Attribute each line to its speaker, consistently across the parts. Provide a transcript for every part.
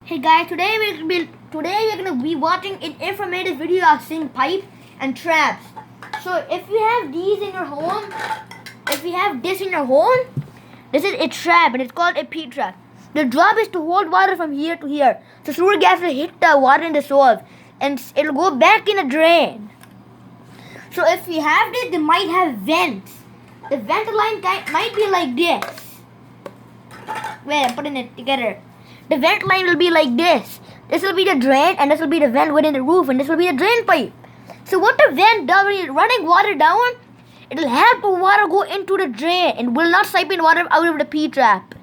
Speaker 1: Hey guys, today we're gonna be watching an informative video of sink pipe and traps. So if you have these in your home, if you have this in your home, this is a trap and it's called a P trap. The job is to hold water from here to here. So sewer gas will hit the water in the soil and it'll go back in a drain. So if you have this, they might have vents. The vent line might be like this. Wait, I'm putting it together. The vent line will be like this. This will be the drain and this will be the vent within the roof and this will be the drain pipe. So what the vent does when it's running water down, it will help the water go into the drain and will not siphon water out of the P-trap.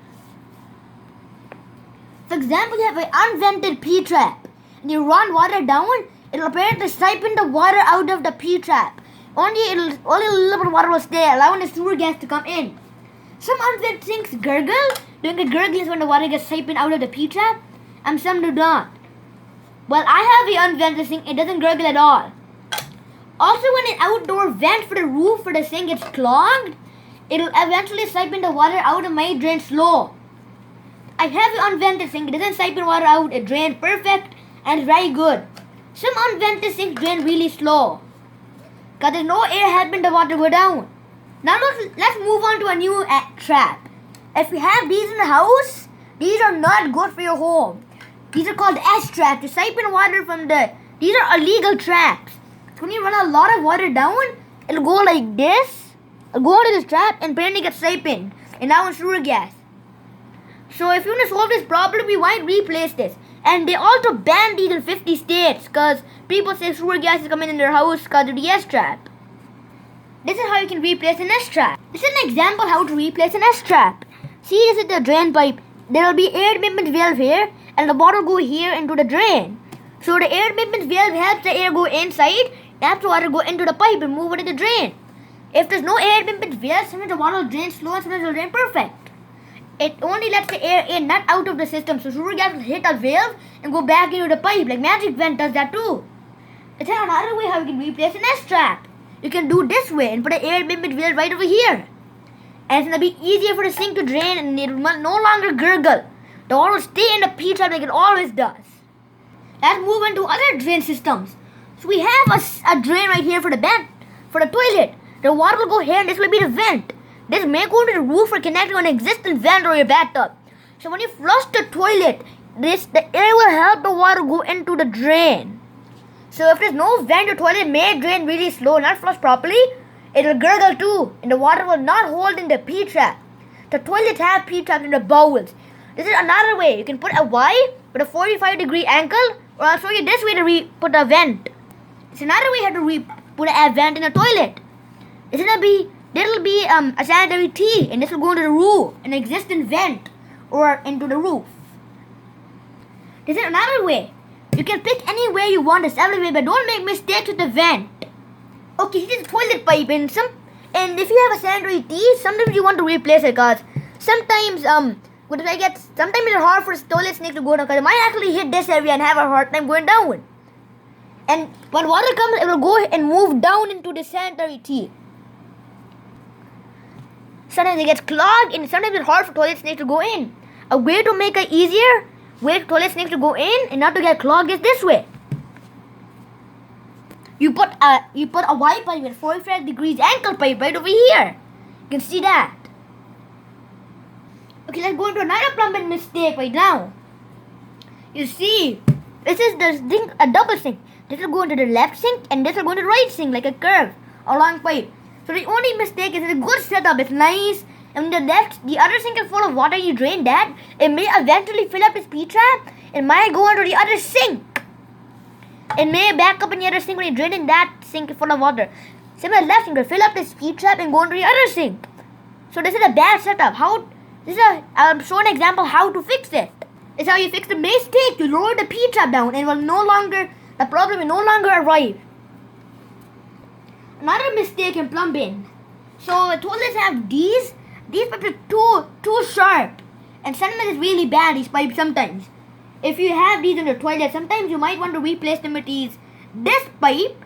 Speaker 1: For example, you have an unvented P-trap and you run water down, it will apparently siphon the water out of the P-trap. Only a little bit of water will stay, allowing the sewer gas to come in. Some unvented sinks gurgle. Doing a gurgle is when the water gets siphoned out of the P-trap, and some do not. Well, I have the unvented sink, it doesn't gurgle at all. Also, when an outdoor vent for the roof for the sink gets clogged, it will eventually siphon the water out and might drain slow. I have the unvented sink, it doesn't siphon water out, it drains perfect and it's very good. Some unvented sinks drain really slow, because there's no air helping the water go down. Now let's move on to a new trap. If you have these in the house, these are not good for your home. These are called S-traps to siphon water from these are illegal traps. So when you run a lot of water down, it'll go like this. It'll go into this trap and apparently get siphoned. And now it's sewer gas. So if you want to solve this problem, we might replace this. And they also ban these in 50 states because people say sewer gas is coming in their house because of the S-trap. This is how you can replace an S-trap. This is an example how to replace an S-trap. See, this is the drain pipe. There will be air admittance valve here and the water will go here into the drain. So the air admittance valve helps the air go inside, helps the water go into the pipe and move it to the drain. If there's no air admittance valve, sometimes the water will drain slow and sometimes it will drain perfect. It only lets the air in, not out of the system. So sewer gas will hit a valve and go back into the pipe. Like magic vent does that too. It's another way how you can replace an S-trap. You can do this way and put an air admittance valve right over here. And it's going to be easier for the sink to drain and it will no longer gurgle. The water will stay in the P-trap like it always does. Let's move on to other drain systems. So we have a drain right here for the toilet. The water will go here and this will be the vent. This may go to the roof or connect to an existing vent or your bathtub. So when you flush the toilet, the air will help the water go into the drain. So if there's no vent, your toilet may drain really slow, not flush properly. It will gurgle too, and the water will not hold in the P-trap. The toilets have P-traps in the bowels. This is another way. You can put a Y with a 45-degree angle, or I'll show you this way to put a vent. It's another way how to put a vent in a toilet. There will be a sanitary T, and this will go into the roof, an existing vent, or into the roof. This is another way. You can pick any way you want this every way, but don't make mistakes with the vent. Okay, this is toilet pipe and if you have a sanitary T, sometimes you want to replace it because sometimes sometimes it's hard for toilet snake to go down because it might actually hit this area and have a hard time going down. And when water comes, it will go and move down into the sanitary T. Sometimes it gets clogged and sometimes it's hard for toilet snake to go in. A way to make it easier way for toilet snake to go in and not to get clogged is this way. You put a Y pipe with 45 degrees angle pipe right over here. You can see that. Okay, let's go into another plumbing mistake right now. You see, this is a double sink. This will go into the left sink and this will go into the right sink like a curve, a long pipe. So the only mistake is it's a good setup. It's nice. And the other sink is full of water. You drain that. It may eventually fill up this P-trap. It might go into the other sink. It may back up in the other sink when you drain in that sink full of water. Same as the left sink will fill up this P-trap and go into the other sink. So this is a bad setup. I'll show an example how to fix it. This is how you fix the mistake. You lower the P-trap down and the problem will no longer arrive. Another mistake in plumbing. So the toilets have these pipes are too sharp. And sometimes it's really bad, these pipes sometimes. If you have these in the toilet, sometimes you might want to replace them with this pipe.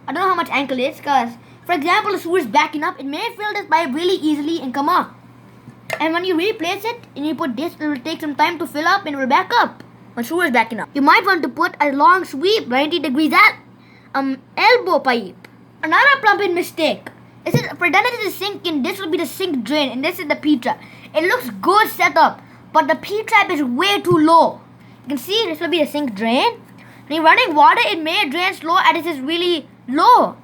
Speaker 1: I don't know how much angle it is because, for example, the sewer is backing up. It may fill this pipe really easily and come up. And when you replace it and you put this, it will take some time to fill up and it will back up. when sewer is backing up. You might want to put a long sweep 90 degrees at elbow pipe. Another plumbing mistake. This is pretend it is a sink and this will be the sink drain and this is the P-trap. It looks good set up, but the P-trap is way too low. You can see this will be the sink drain. When you're running water, it may drain slow and this is really low.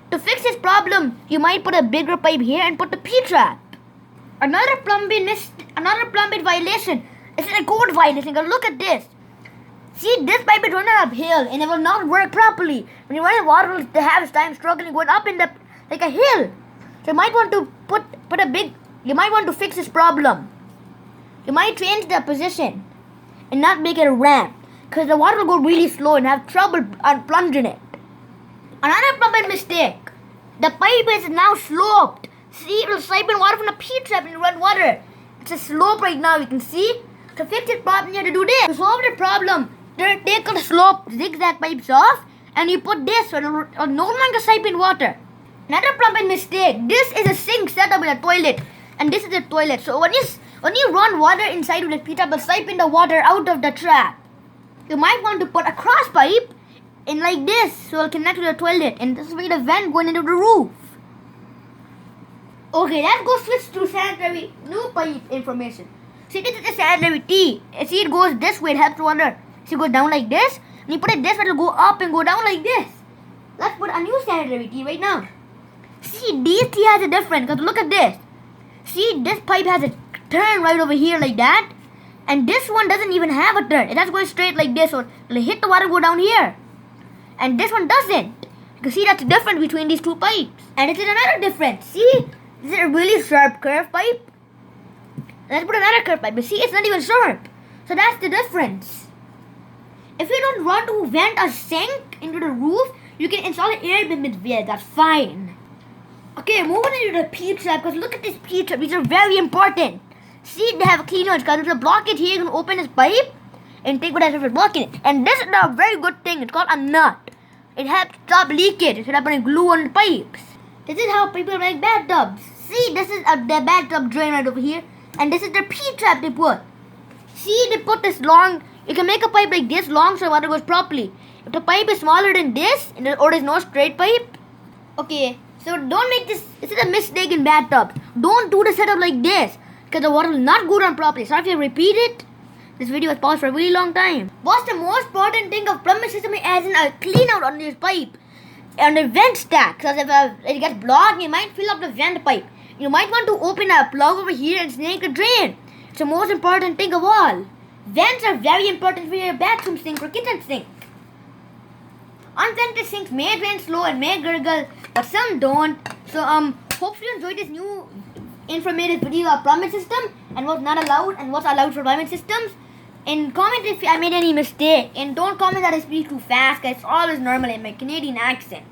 Speaker 1: To fix this problem, you might put a bigger pipe here and put the P-trap. Another plumbing violation. This is a code violation. Look at this. See, this pipe is running uphill and it will not work properly. When you're running water, it will have time struggling going up in the like a hill. So you might want to you might want to fix this problem. You might change the position and not make it a ramp, because the water will go really slow and have trouble plunging it. Another plumbing mistake. The pipe is now sloped. See, it will siphon water from the P-trap and run water. It's a slope right now, you can see. To fix this problem, you have to do this. To solve the problem, you take the slope zigzag pipes off and you put this so it will no longer siphon water. Another plumbing mistake. This is a sink set up in a toilet and this is a toilet. So when you run water inside of the P-trap, it will siphon the water out of the trap. You might want to put a cross pipe in like this so it will connect to the toilet, and this will be the vent going into the roof. Okay, let's go switch to sanitary new pipe information. See, this is the sanitary T. See, it goes this way, it helps water. See, it goes down like this. And you put it this way, it will go up and go down like this. Let's put a new sanitary T right now. See, this T has a difference, because look at this. See, this pipe has a turn right over here like that. And this one doesn't even have a turn. It has to go straight like this, so it'll hit the water and go down here. And this one doesn't. You can see that's the difference between these two pipes. And this is another difference. See, this is a really sharp curved pipe. Let's put another curved pipe. But see, it's not even sharp. So that's the difference. If you don't want to vent a sink into the roof, you can install an air limit there. That's fine. Okay, moving into the P-trap, because look at this P-trap. These are very important. See, they have cleaners, because there's a blockage here. You can open this pipe and take whatever is blocking it. And this is a very good thing. It's called a nut. It helps stop leakage instead of putting glue on the pipes. This is how people make bathtubs. See, this is the bathtub drain right over here. And this is the P-trap they put. See, they put this long. You can make a pipe like this long so water goes properly. If the pipe is smaller than this, or there's no straight pipe. Okay, so don't make this. This is a mistake in bathtubs. Don't do the setup like this, because the water will not go down properly. So if you repeat it, this video was paused for a really long time. What's the most important thing of plumbing system is as in a clean out on this pipe and the vent stack. Because if it gets blocked, you might fill up the vent pipe. You might want to open a plug over here and snake the drain. It's the most important thing of all. Vents are very important for your bathroom sink or kitchen sink. Unvented sinks may drain slow and may gurgle, but some don't. So hopefully you enjoyed this new informative video of plumbing system and what's not allowed and what's allowed for plumbing systems. And comment if I made any mistake, and don't comment that I speak too fast, because it's always normal in my Canadian accent.